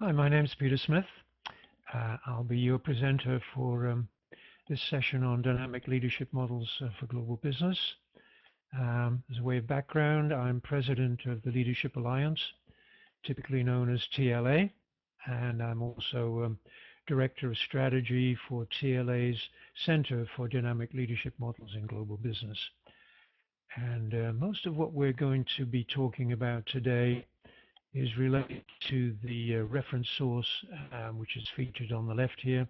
Hi, my name's Peter Smith. I'll be your presenter for this session on dynamic leadership models for global business. As a way of background, I'm president of the Leadership Alliance, typically known as TLA, and I'm also director of strategy for TLA's Center for Dynamic Leadership Models in Global Business. And most of what we're going to be talking about today is related to the reference source, which is featured on the left here,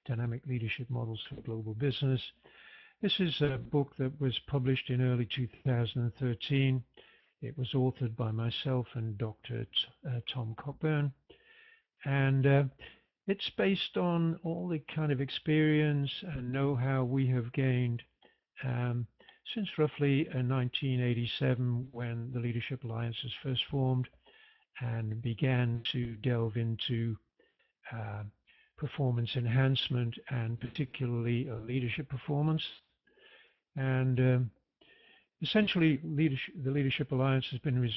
Dynamic Leadership Models for Global Business. This is a book that was published in early 2013. It was authored by myself and Dr. Tom Cockburn. And it's based on all the kind of experience and know-how we have gained since roughly 1987, when the Leadership Alliance was first formed and began to delve into performance enhancement and particularly leadership performance. And essentially, the Leadership Alliance has been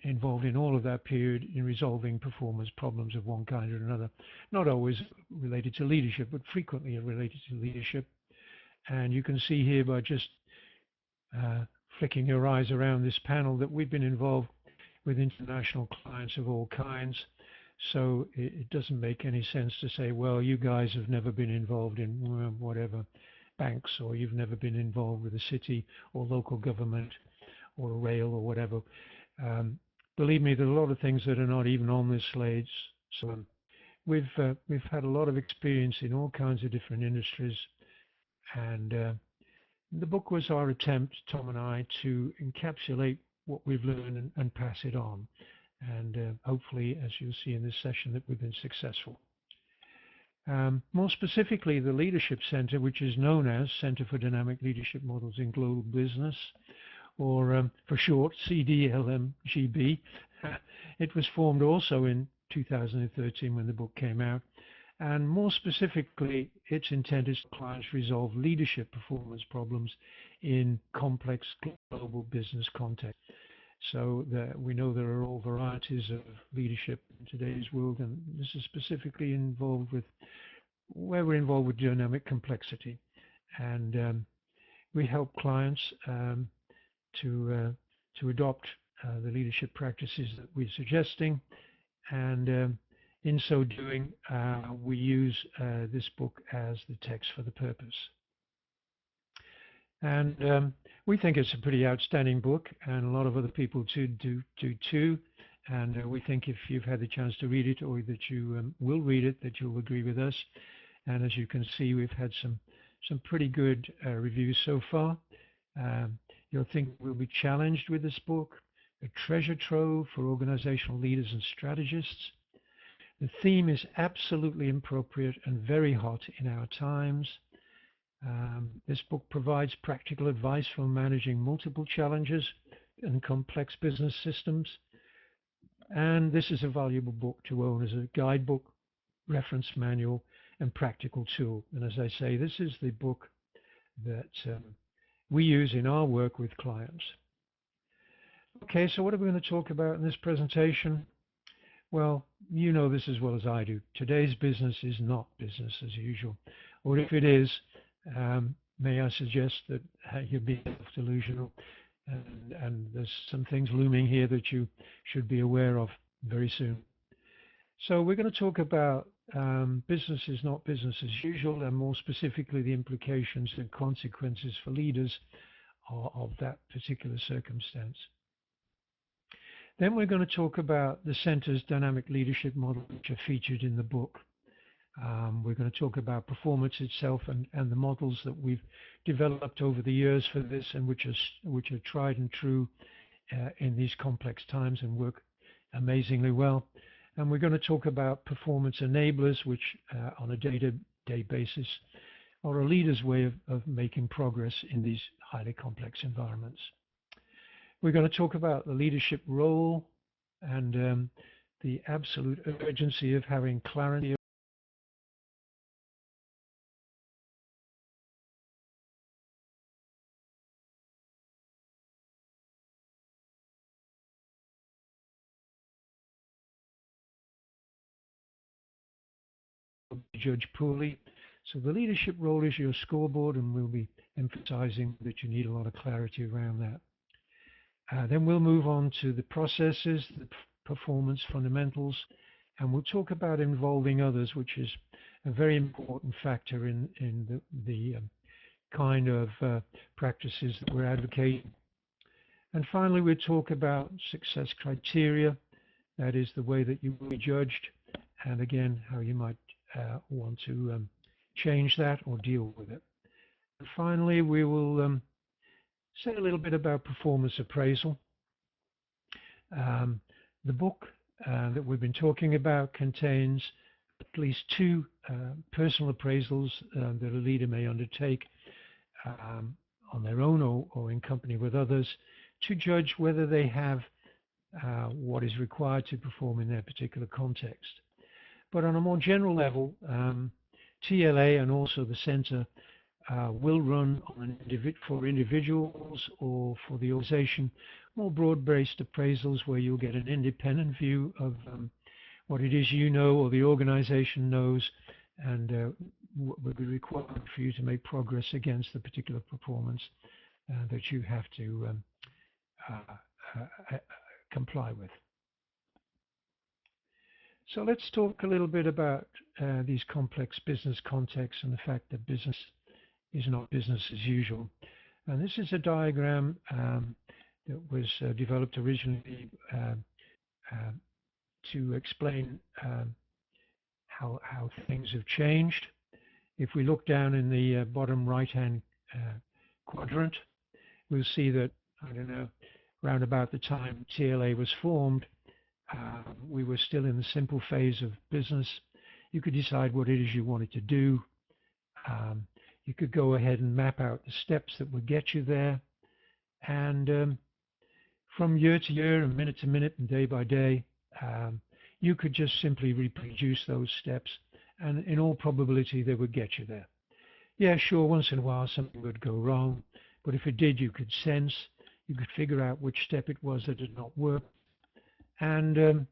involved in all of that period in resolving performance problems of one kind or another, not always related to leadership, but frequently related to leadership. And you can see here by just flicking your eyes around this panel that we've been involved with international clients of all kinds. So it doesn't make any sense to say, well, you guys have never been involved in whatever banks, or you've never been involved with a city or local government or a rail or whatever. Believe me, there are a lot of things that are not even on this slide. So we've had a lot of experience in all kinds of different industries, and the book was our attempt, Tom and I, to encapsulate what we've learned and pass it on. And hopefully, as you'll see in this session, that we've been successful. More specifically, the Leadership Center, which is known as Center for Dynamic Leadership Models in Global Business, or for short, CDLMGB. It was formed also in 2013 when the book came out. And more specifically, its intent is to clients resolve leadership performance problems in complex global business context. So we know there are all varieties of leadership in today's world, and this is specifically involved with where we're involved with dynamic complexity. And we help clients to adopt the leadership practices that we're suggesting, and in so doing, we use this book as the text for the purpose. And we think it's a pretty outstanding book, and a lot of other people do too. And we think if you've had the chance to read it, or that you will read it, that you'll agree with us. And as you can see, we've had some pretty good reviews so far. You'll think we'll be challenged with this book, a treasure trove for organizational leaders and strategists. The theme is absolutely appropriate and very hot in our times. This book provides practical advice for managing multiple challenges and complex business systems. And this is a valuable book to own as a guidebook, reference manual, and practical tool. And as I say, this is the book that we use in our work with clients. Okay, so what are we going to talk about in this presentation? Well, you know this as well as I do. Today's business is not business as usual. Or if it is, may I suggest that you're being self-delusional, and there's some things looming here that you should be aware of very soon. So we're going to talk about business is not business as usual, and more specifically the implications and consequences for leaders of that particular circumstance. Then we're going to talk about the center's dynamic leadership model, which are featured in the book. We're going to talk about performance itself and the models that we've developed over the years for this, and which are tried and true in these complex times and work amazingly well. And we're going to talk about performance enablers, which on a day-to-day basis are a leader's way of making progress in these highly complex environments. We're going to talk about the leadership role and the absolute urgency of having clarity judge poorly. So the leadership role is your scoreboard, and we'll be emphasizing that you need a lot of clarity around that. Then we'll move on to the processes, the performance fundamentals, and we'll talk about involving others, which is a very important factor in the kind of practices that we're advocating. And finally, we'll talk about success criteria. That is the way that you will be judged, and again, how you might want to change that or deal with it. And finally, we will say a little bit about performance appraisal. The book that we've been talking about contains at least 2 personal appraisals that a leader may undertake on their own or in company with others to judge whether they have what is required to perform in their particular context. But on a more general level, TLA and also the Center will run on for individuals or for the organization more broad-based appraisals where you'll get an independent view of what it is you know or the organization knows, and what would be required for you to make progress against the particular performance that you have to comply with. So let's talk a little bit about these complex business contexts and the fact that business is not business as usual. And this is a diagram that was developed originally to explain how things have changed. If we look down in the bottom right-hand quadrant, we'll see that, I don't know, around about the time TLA was formed, we were still in the simple phase of business. You could decide what it is you wanted to do. You could go ahead and map out the steps that would get you there. And from year to year and minute to minute and day by day, you could just simply reproduce those steps, and in all probability they would get you there. Yeah, sure, once in a while something would go wrong, but if it did, you could sense, you could figure out which step it was that did not work, and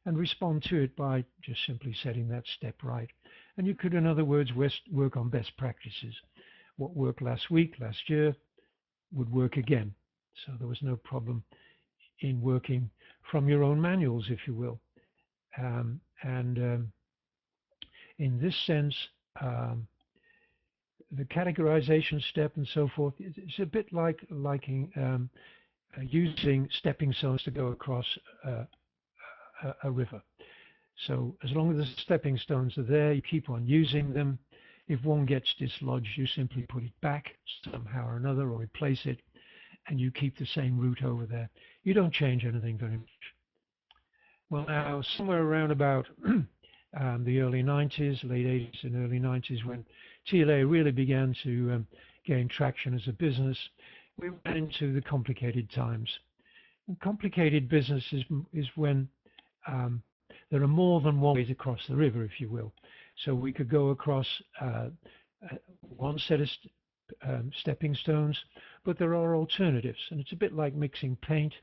respond to it by just simply setting that step right. And you could, in other words, work on best practices. What worked last week, last year, would work again. So there was no problem in working from your own manuals, if you will. In this sense, the categorization step and so forth, it's a bit like using stepping stones to go across a river. So as long as the stepping stones are there, you keep on using them. If one gets dislodged, you simply put it back somehow or another, or replace it, and you keep the same route over there. You don't change anything very much. Well, now, somewhere around about the early 90s, late 80s and early 90s, when TLA really began to gain traction as a business, we went into the complicated times. And complicated business is when there are more than one way to cross the river, if you will. So we could go across one set of stepping stones, but there are alternatives. And it's a bit like mixing paint.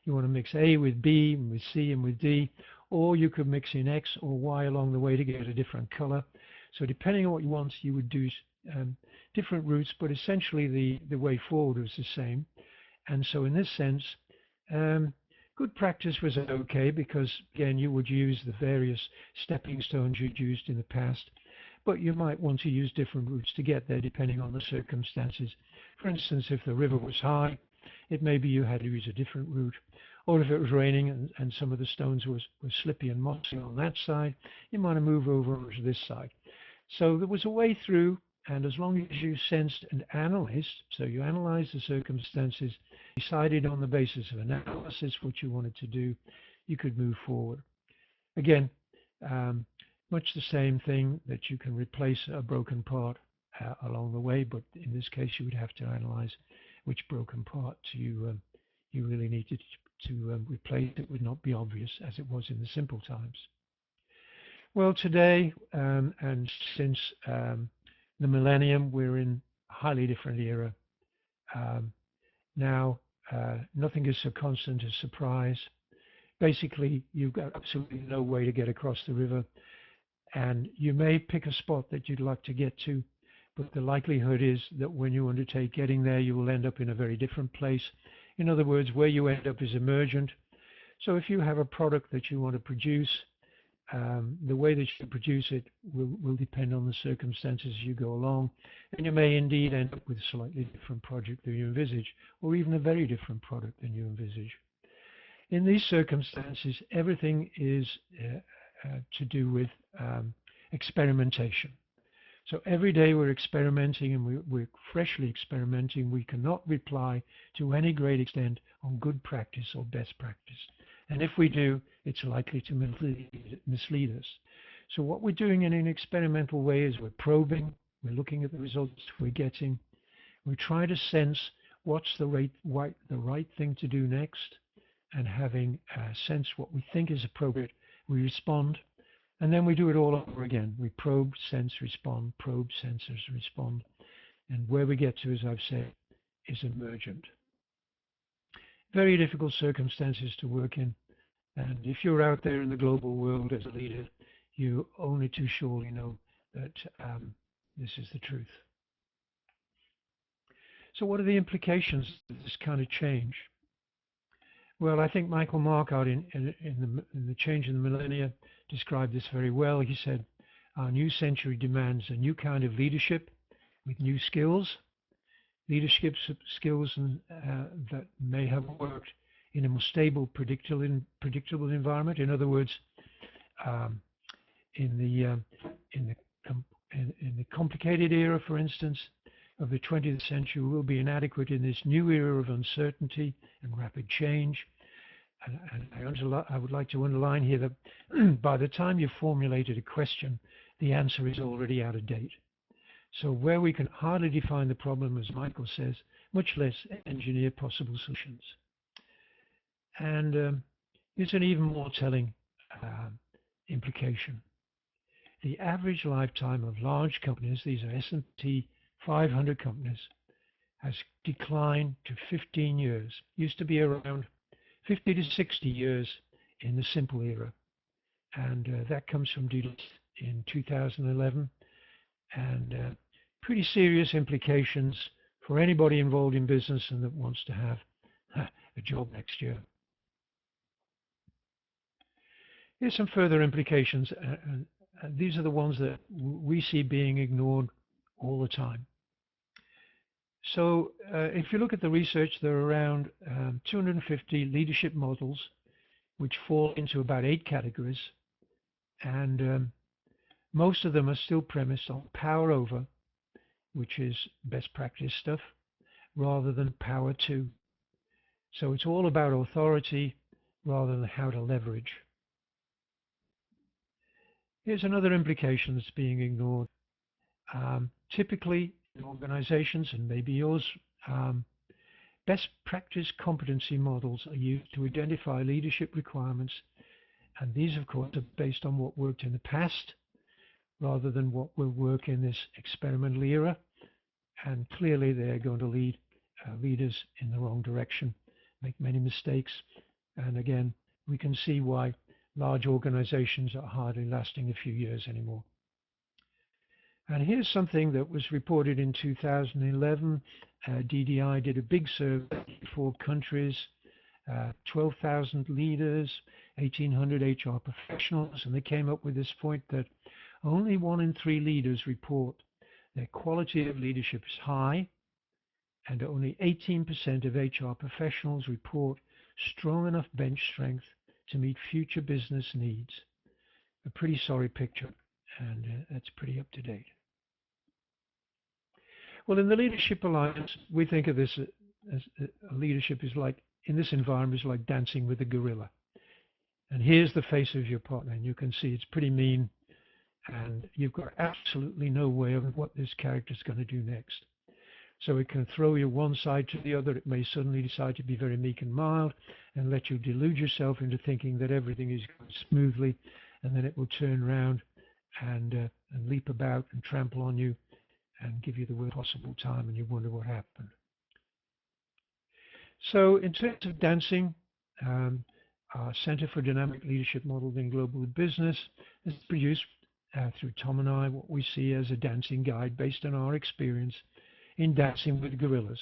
You want to mix A with B, and with C, and with D, or you could mix in X or Y along the way to get a different color. So depending on what you want, you would do different routes, but essentially the way forward was the same. And so in this sense, good practice was okay, because again, you would use the various stepping stones you'd used in the past, but you might want to use different routes to get there depending on the circumstances. For instance, if the river was high, it may be you had to use a different route, or if it was raining and some of the stones were slippy and mossy on that side, you might have moved over onto this side. So there was a way through, and as long as you sensed and analyzed, so you analyzed the circumstances, decided on the basis of analysis what you wanted to do, you could move forward. Again, much the same thing, that you can replace a broken part along the way, but in this case you would have to analyze which broken part you really needed to replace. It would not be obvious as it was in the simple times. Well, today and since the millennium, we're in a highly different era. Now, nothing is so constant as surprise. Basically, you've got absolutely no way to get across the river. And you may pick a spot that you'd like to get to, but the likelihood is that when you undertake getting there, you will end up in a very different place. In other words, where you end up is emergent. So if you have a product that you want to produce, the way that you produce it will depend on the circumstances as you go along, and you may indeed end up with a slightly different project than you envisage, or even a very different product than you envisage. In these circumstances, everything is to do with experimentation. So every day we're experimenting, and we're freshly experimenting. We cannot reply to any great extent on good practice or best practice. And if we do, it's likely to mislead us. So what we're doing in an experimental way is we're probing, we're looking at the results we're getting, we try to sense what's the right thing to do next, and having sense what we think is appropriate, we respond, and then we do it all over again. We probe, sense, respond, probe, sense, respond, and where we get to, as I've said, is emergent. Very difficult circumstances to work in, and if you're out there in the global world as a leader, you only too surely know that this is the truth. So what are the implications of this kind of change? Well, I think Michael Marcotte in the Change in the Millennia described this very well. He said, our new century demands a new kind of leadership with new skills, leadership skills that may have worked in a more stable, predictable environment. In other words, in the complicated era, for instance, of the 20th century, will be inadequate in this new era of uncertainty and rapid change. And I would like to underline here that by the time you've formulated a question, the answer is already out of date. So where we can hardly define the problem, as Michael says, much less engineer possible solutions. And here's an even more telling implication. The average lifetime of large companies, these are S&P 500 companies, has declined to 15 years. Used to be around 50 to 60 years in the simple era. And that comes from Deloitte in 2011. And pretty serious implications for anybody involved in business and that wants to have a job next year. Here's some further implications, and these are the ones that we see being ignored all the time. So if you look at the research, there are around 250 leadership models which fall into about 8 categories, and most of them are still premised on power over, which is best practice stuff, rather than power to. So it's all about authority rather than how to leverage. Here's another implication that's being ignored. Typically, in organizations, and maybe yours, best practice competency models are used to identify leadership requirements, and these, of course, are based on what worked in the past rather than what will work in this experimental era, and clearly they're going to lead leaders in the wrong direction, make many mistakes, and again, we can see why large organizations are hardly lasting a few years anymore. And here's something that was reported in 2011. DDI did a big survey, 4 countries, 12,000 leaders, 1,800 HR professionals, and they came up with this point that only 1 in 3 leaders report their quality of leadership is high, and only 18% of HR professionals report strong enough bench strength to meet future business needs. A pretty sorry picture, and that's pretty up to date. Well, in the Leadership Alliance, we think of this as leadership is like, in this environment, is like dancing with a gorilla. And here's the face of your partner, and you can see it's pretty mean, and you've got absolutely no way of what this character is going to do next. So it can throw you one side to the other. It may suddenly decide to be very meek and mild and let you delude yourself into thinking that everything is going smoothly, and then it will turn around and leap about and trample on you and give you the worst possible time, and you wonder what happened. So in terms of dancing, our Center for Dynamic Leadership Models in Global Business has produced through Tom and I, what we see as a dancing guide based on our experience in dancing with gorillas.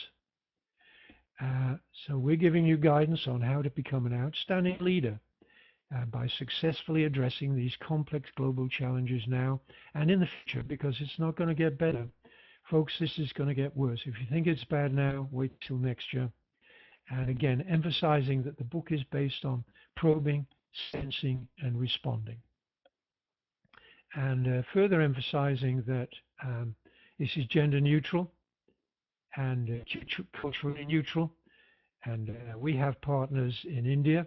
So we're giving you guidance on how to become an outstanding leader by successfully addressing these complex global challenges now and in the future, because it's not going to get better. Folks, this is going to get worse. If you think it's bad now, wait till next year. And again, emphasizing that the book is based on probing, sensing, and responding. And further emphasizing that this is gender neutral and culturally neutral. And we have partners in India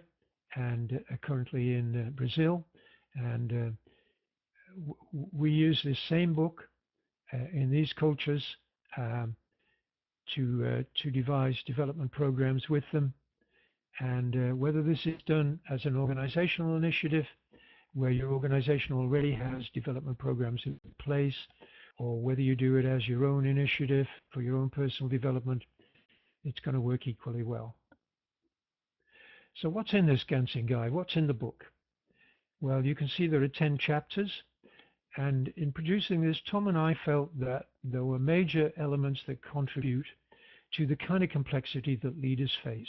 and currently in Brazil. And we use this same book in these cultures to devise development programs with them. And whether this is done as an organizational initiative, where your organization already has development programs in place, or whether you do it as your own initiative for your own personal development, it's going to work equally well. So what's in this dancing guide? What's in the book? Well, you can see there are 10 chapters. And in producing this, Tom and I felt that there were major elements that contribute to the kind of complexity that leaders face.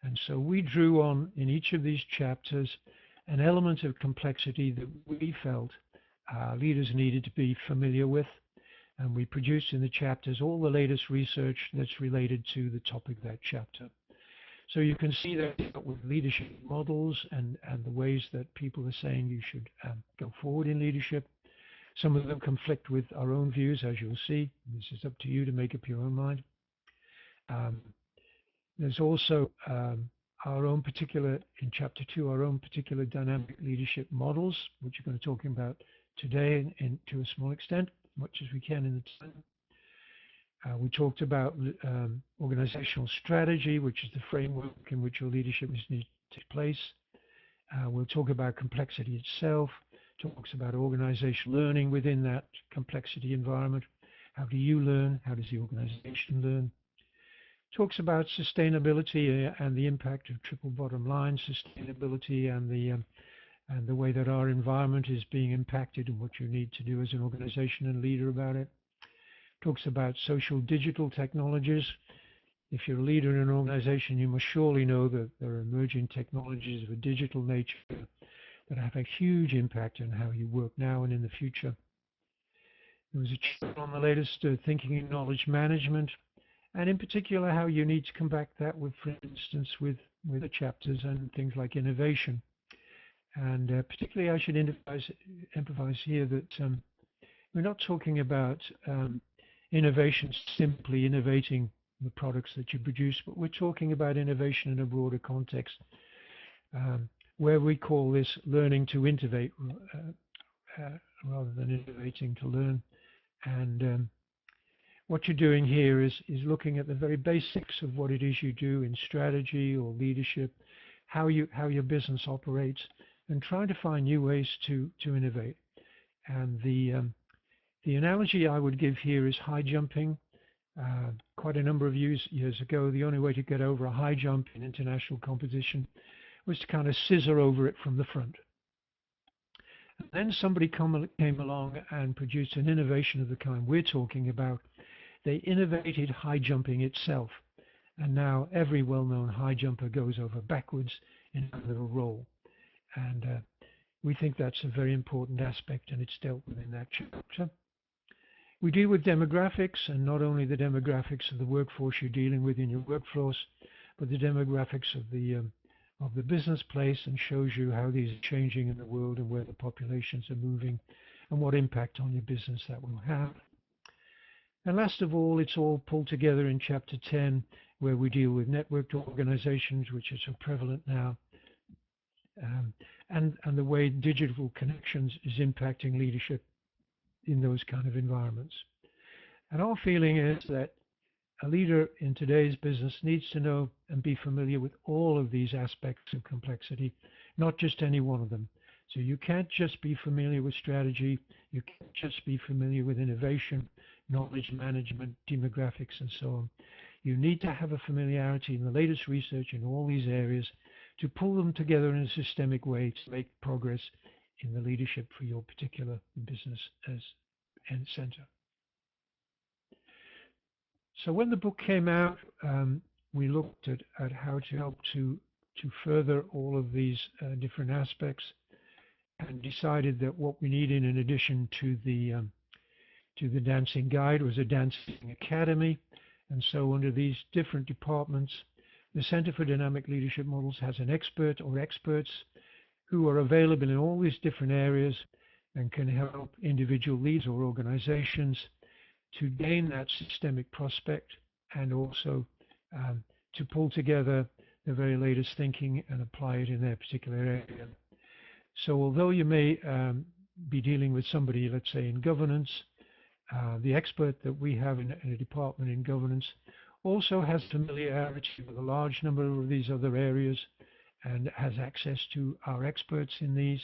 And so we drew on, in each of these chapters, an element of complexity that we felt leaders needed to be familiar with. And we produced in the chapters all the latest research that's related to the topic of that chapter. So you can see that with leadership models and the ways that people are saying you should go forward in leadership. Some of them conflict with our own views, as you'll see. This is up to you to make up your own mind. There's also our own particular, in chapter 2, our own particular dynamic leadership models, which we're going to talk about today to a small extent, as much as we can in the time. We talked about organizational strategy, which is the framework in which your leadership is needed to take place. We'll talk about complexity itself, talks about organizational learning within that complexity environment. How do you learn? How does the organization learn? Talks about sustainability and the impact of triple bottom line sustainability and the way that our environment is being impacted and what you need to do as an organization and leader about it. Talks about social digital technologies. If you're a leader in an organization, you must surely know that there are emerging technologies of a digital nature that have a huge impact on how you work now and in the future. There was a chapter on the latest thinking in knowledge management, and in particular how you need to combat that with, for instance, with the chapters and things like innovation. And particularly I should emphasize here that we're not talking about innovation simply innovating the products that you produce, but we're talking about innovation in a broader context, where we call this learning to innovate rather than innovating to learn. And what you're doing here is looking at the very basics of what it is you do in strategy or leadership, how your business operates, and trying to find new ways to innovate. And the analogy I would give here is high jumping. Quite a number of years ago, the only way to get over a high jump in international competition was to kind of scissor over it from the front. And then somebody came along and produced an innovation of the kind we're talking about. They innovated high jumping itself. And now every well-known high jumper goes over backwards in a little roll. And we think that's a very important aspect, and it's dealt with in that chapter. We deal with demographics, and not only the demographics of the workforce you're dealing with in your workforce, but the demographics of the business place, and shows you how these are changing in the world and where the populations are moving and what impact on your business that will have. And last of all, it's all pulled together in chapter 10, where we deal with networked organizations, which are so prevalent now, and the way digital connections is impacting leadership in those kind of environments. And our feeling is that a leader in today's business needs to know and be familiar with all of these aspects of complexity, not just any one of them. So you can't just be familiar with strategy, you can't just be familiar with innovation, knowledge management, demographics, and so on. You need to have a familiarity in the latest research in all these areas to pull them together in a systemic way to make progress in the leadership for your particular business as end center. So when the book came out, we looked at how to help to further all of these different aspects, and decided that what we needed in addition to the dancing guide was a dancing academy. And so under these different departments, the Center for Dynamic Leadership Models has an expert or experts who are available in all these different areas and can help individual leads or organizations to gain that systemic prospect, and also to pull together the very latest thinking and apply it in their particular area. So although you may be dealing with somebody, let's say in governance, the expert that we have in a department in governance also has familiarity with a large number of these other areas and has access to our experts in these,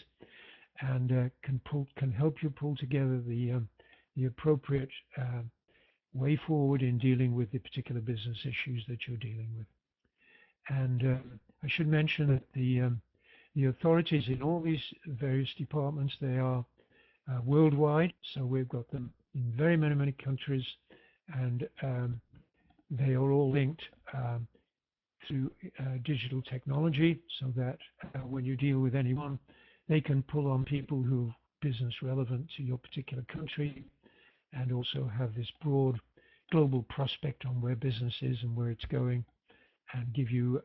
and can help you pull together the appropriate way forward in dealing with the particular business issues that you're dealing with. And I should mention that the authorities in all these various departments, they are worldwide, so we've got them in very many countries, and they are all linked through digital technology, so that when you deal with anyone, they can pull on people who are business relevant to your particular country, and also have this broad global prospect on where business is and where it's going, and give you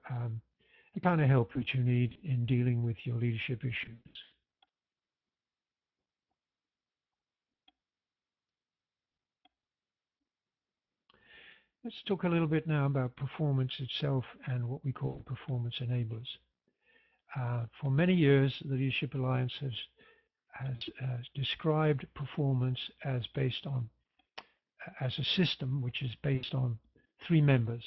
the kind of help that you need in dealing with your leadership issues. Let's talk a little bit now about performance itself and what we call performance enablers. For many years, the Leadership Alliance has described performance as based on, as a system which is based on 3 members.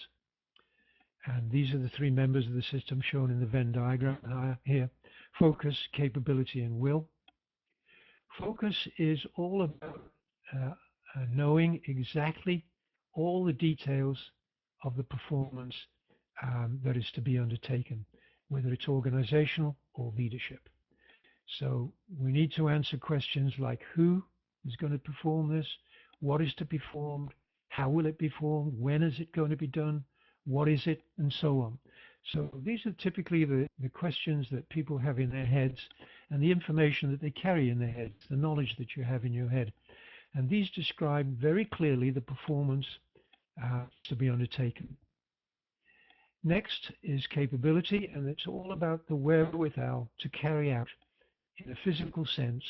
And these are the 3 members of the system shown in the Venn diagram here: focus, capability, and will. Focus is all about knowing exactly all the details of the performance that is to be undertaken, whether it's organizational or leadership. So we need to answer questions like who is going to perform this, what is to be performed, how will it be performed, when is it going to be done, what is it, and so on. So these are typically the questions that people have in their heads, and the information that they carry in their heads, the knowledge that you have in your head. And these describe very clearly the performance to be undertaken. Next is capability, and it's all about the wherewithal to carry out, in a physical sense,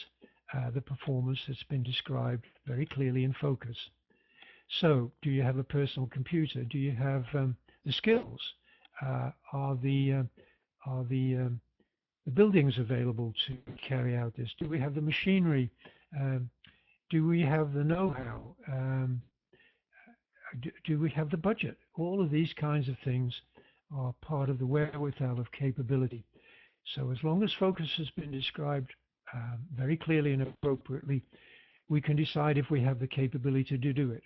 the performance that's been described very clearly in focus. So, do you have a personal computer? Do you have the skills? Are the buildings available to carry out this? Do we have the machinery? Do we have the know-how? Do we have the budget? All of these kinds of things are part of the wherewithal of capability. So as long as focus has been described very clearly and appropriately, we can decide if we have the capability to do it.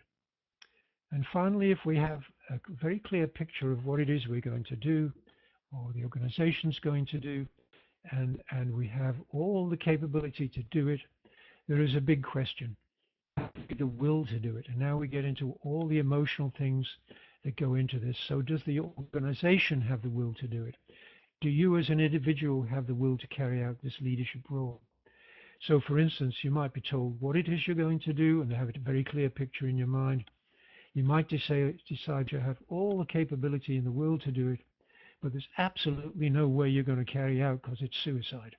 And finally, if we have a very clear picture of what it is we're going to do, or the organization's going to do, and we have all the capability to do it, there is a big question: the will to do it. And now we get into all the emotional things that go into this. So does the organization have the will to do it? Do you as an individual have the will to carry out this leadership role? So for instance, you might be told what it is you're going to do and have a very clear picture in your mind. You might decide you have all the capability and the will to do it, but there's absolutely no way you're going to carry out because it's suicide.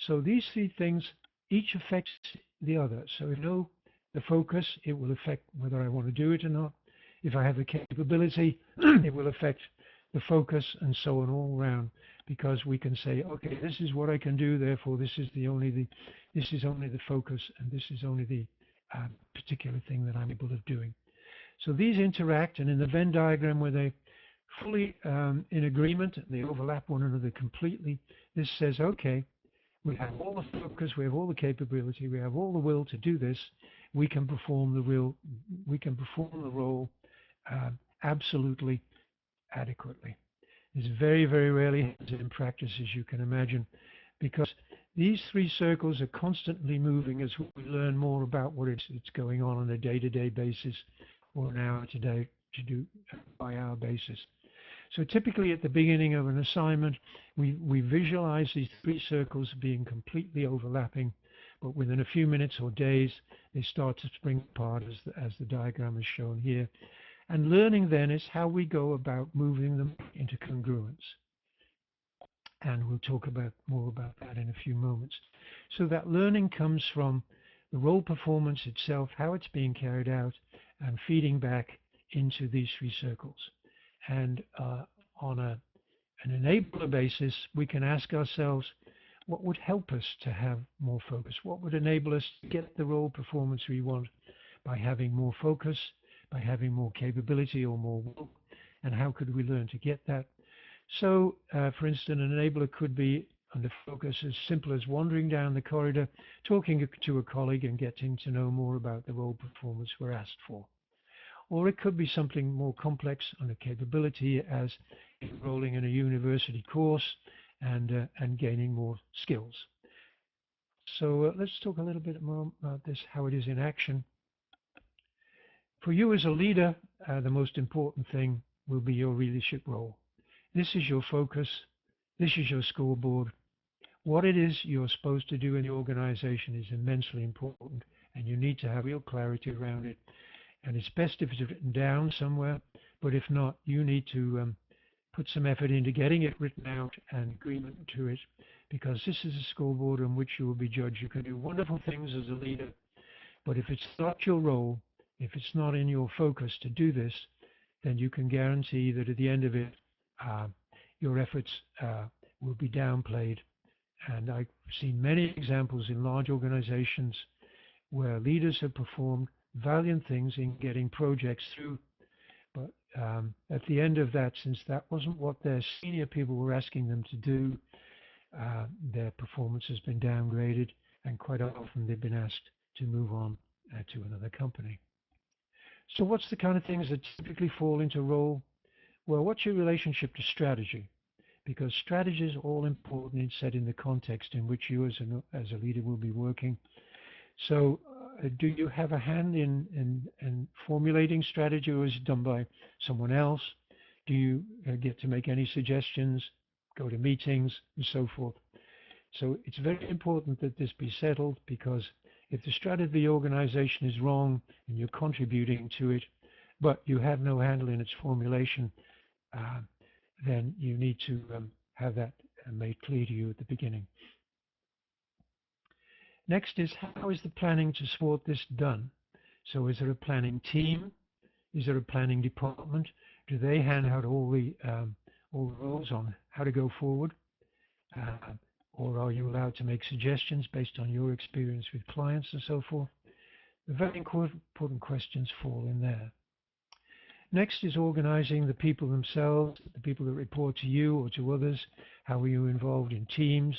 So these 3 things each affects the other. So if you know the focus, it will affect whether I want to do it or not. If I have the capability, it will affect the focus, and so on all around, because we can say, okay, this is what I can do, therefore this is only the focus, and this is only the particular thing that I'm able of doing. So these interact, and in the Venn diagram where they fully in agreement, they overlap one another completely, this says, okay, we have all the focus, we have all the capability, we have all the will to do this, we can perform the role absolutely adequately. It's very rarely happens in practice, as you can imagine, because These three circles are constantly moving as we learn more about what it's going on a day-to-day basis or an hour-to-day to do by hour basis. So typically at the beginning of an assignment, we visualize these three circles being completely overlapping, but within a few minutes or days, they start to spring apart as the diagram is shown here. And learning then is how we go about moving them into congruence. And we'll talk more about that in a few moments. So that learning comes from the role performance itself, how it's being carried out, and feeding back into these three circles. And on an enabler basis, we can ask ourselves, what would help us to have more focus? What would enable us to get the role performance we want by having more focus, by having more capability or more will? And how could we learn to get that? So, for instance, an enabler could be under focus as simple as wandering down the corridor, talking to a colleague and getting to know more about the role performance we're asked for. Or it could be something more complex under capability as enrolling in a university course and gaining more skills. So let's talk a little bit more about this, how it is in action. For you as a leader, the most important thing will be your leadership role. This is your focus. This is your scoreboard. What it is you're supposed to do in the organization is immensely important, and you need to have real clarity around it. And it's best if it's written down somewhere, but if not, you need to put some effort into getting it written out and agreement to it, because this is a scoreboard on which you will be judged. You can do wonderful things as a leader, but if it's not your role, if it's not in your focus to do this, then you can guarantee that at the end of it, your efforts will be downplayed. And I've seen many examples in large organizations where leaders have performed valiant things in getting projects through, but at the end of that, since that wasn't what their senior people were asking them to do, their performance has been downgraded, and quite often they've been asked to move on to another company. So what's the kind of things that typically fall into role? Well, what's your relationship to strategy? Because strategy is all important in setting the context in which you as a leader will be working. So do you have a hand in formulating strategy, or is it done by someone else? Do you get to make any suggestions, go to meetings, and so forth? So it's very important that this be settled, because if the strategy of the organization is wrong and you're contributing to it, but you have no handle in its formulation, then you need to have that made clear to you at the beginning. Next is, how is the planning to support this done? So is there a planning team? Is there a planning department? Do they hand out all the rules on how to go forward? Or are you allowed to make suggestions based on your experience with clients and so forth? The very important questions fall in there. Next is organizing the people themselves, the people that report to you or to others. How are you involved in teams?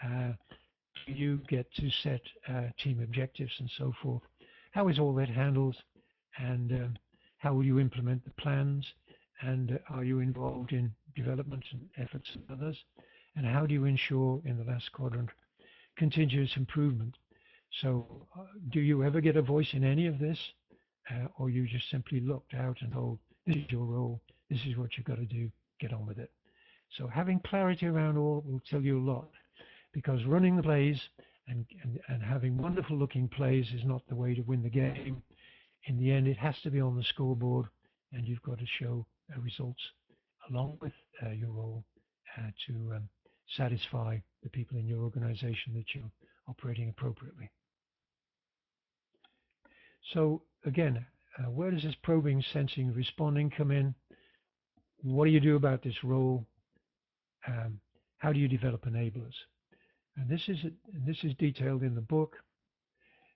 Do you get to set team objectives and so forth? How is all that handled? And how will you implement the plans? And are you involved in development and efforts of others? And how do you ensure, in the last quadrant, continuous improvement? So do you ever get a voice in any of this? Or you just simply looked out and told, this is your role, this is what you've got to do, get on with it. So having clarity around all will tell you a lot, because running the plays and having wonderful looking plays is not the way to win the game. In the end, it has to be on the scoreboard, and you've got to show results along with your role to satisfy the people in your organization that you're operating appropriately. So again, where does this probing, sensing, responding come in? What do you do about this role? How do you develop enablers? And this is detailed in the book.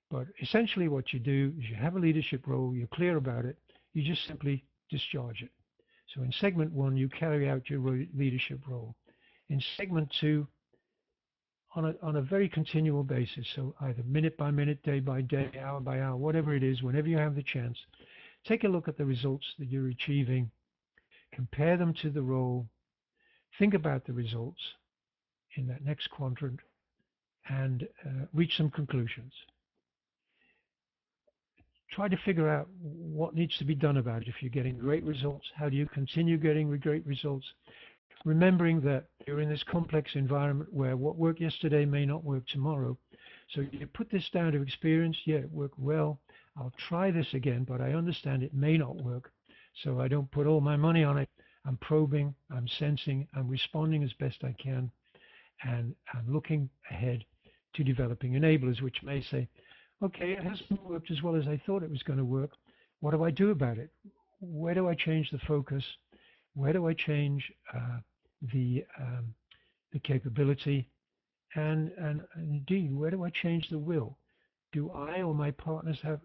But essentially what you do is you have a leadership role, you're clear about it, you just simply discharge it. So in segment 1, you carry out your leadership role. In segment 2, on a very continual basis, so either minute by minute, day by day, hour by hour, whatever it is, whenever you have the chance, take a look at the results that you're achieving, compare them to the role, think about the results in that next quadrant, and reach some conclusions. Try to figure out what needs to be done about it. If you're getting great results, how do you continue getting great results? Remembering that you're in this complex environment where what worked yesterday may not work tomorrow. So you put this down to experience. Yeah, it worked well. I'll try this again, but I understand it may not work. So I don't put all my money on it. I'm probing, I'm sensing, I'm responding as best I can, and I'm looking ahead to developing enablers, which may say, okay, it hasn't worked as well as I thought it was going to work. What do I do about it? Where do I change the focus? Where do I change the capability? And indeed, where do I change the will? Do I or my partners have